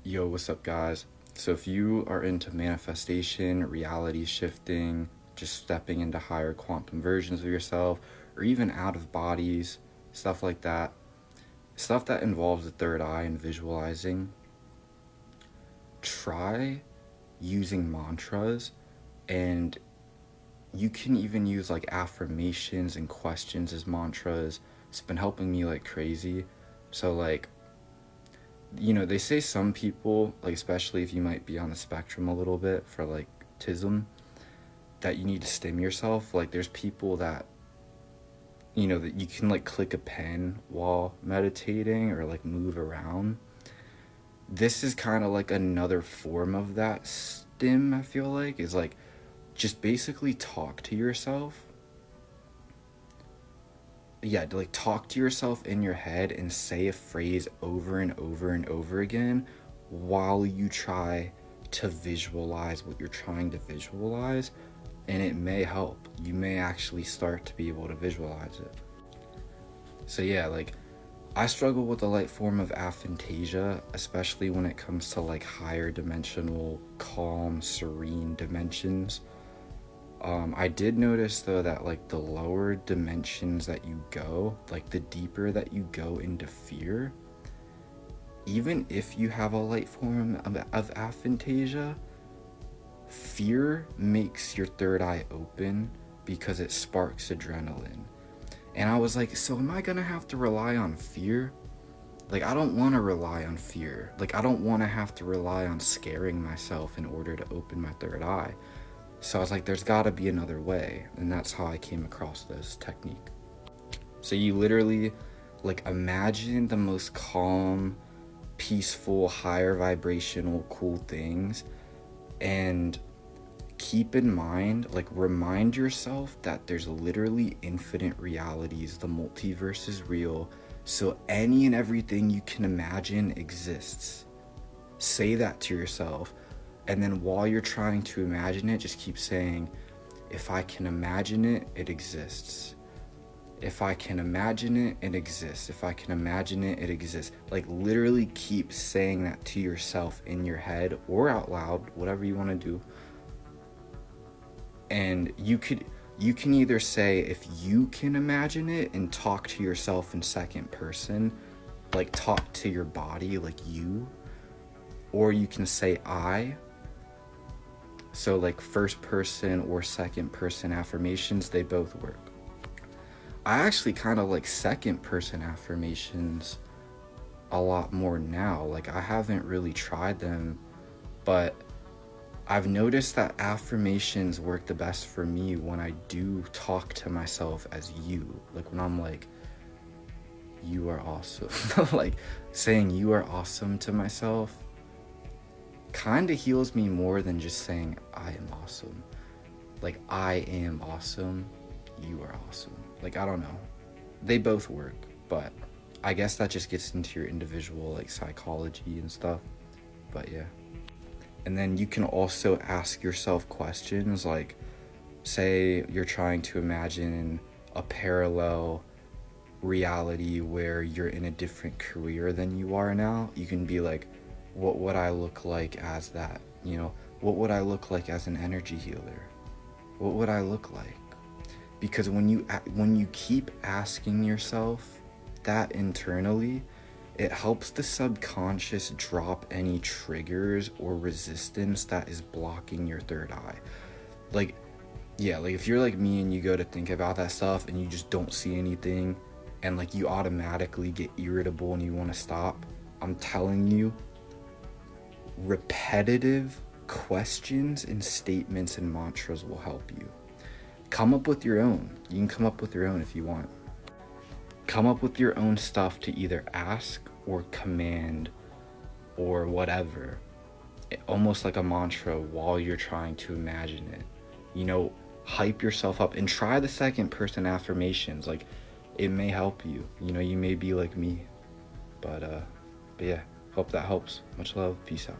Yo, what's up, guys? So, if you are into manifestation, reality shifting, just stepping into higher quantum versions of yourself, or even out of bodies, stuff like that, stuff that involves the third eye and visualizing, try using mantras. And you can even use like affirmations and questions as mantras. It's been helping me like crazy. So, like, they say some people, like, especially if you might be on the spectrum a little bit for like tism, that you need to stim yourself. Like, there's people that, that you can like click a pen while meditating or like move around. This is kind of like another form of that stim, I feel like, is like just basically talk to yourself. Yeah, to like talk to yourself in your head and say a phrase over and over and over again while you try to visualize what you're trying to visualize, and it may help. You may actually start to be able to visualize it. So yeah, like, I struggle with the light form of aphantasia, especially when it comes to like higher dimensional, calm, serene dimensions. I did notice though that like the lower dimensions that you go, like the deeper that you go into fear, even if you have a light form of aphantasia, fear makes your third eye open because it sparks adrenaline. And I was like, so am I gonna have to rely on fear? Like, I don't want to rely on fear. Like, I don't want to have to rely on scaring myself in order to open my third eye. So I was like, there's got to be another way. And that's how I came across this technique. So you literally, like, imagine the most calm, peaceful, higher vibrational, cool things. And keep in mind, like, remind yourself that there's literally infinite realities. The multiverse is real. So any and everything you can imagine exists. Say that to yourself. And then while you're trying to imagine it, just keep saying, if I can imagine it, it exists. If I can imagine it, it exists. If I can imagine it, it exists. Like, literally keep saying that to yourself in your head or out loud, whatever you want to do. And you can either say, if you can imagine it, and talk to yourself in second person, like talk to your body like you, or you can say I. So like first person or second person affirmations, they both work. I actually kind of like second person affirmations a lot more now. Like, I haven't really tried them, but I've noticed that affirmations work the best for me when I do talk to myself as you. Like, when I'm like, you are awesome. Like, saying you are awesome to myself kind of heals me more than just saying I am awesome. Like, I am awesome, you are awesome. Like, I don't know. They both work, but I guess that just gets into your individual like psychology and stuff. But yeah. And then you can also ask yourself questions, like, say you're trying to imagine a parallel reality where you're in a different career than you are now. You can be like, what would I look like as that? What would I look like as an energy healer? What would I look like? Because when you keep asking yourself that internally, it helps the subconscious drop any triggers or resistance that is blocking your third eye. Like, yeah, like if you're like me and you go to think about that stuff and you just don't see anything, and like you automatically get irritable and you want to stop, I'm telling you, repetitive questions and statements and mantras will help you. Come up with your own. You can come up with your own if you want. Come up with your own stuff to either ask or command or whatever. Almost like a mantra while you're trying to imagine it. Hype yourself up and try the second person affirmations. Like, it may help you. You may be like me. But yeah, hope that helps. Much love. Peace out.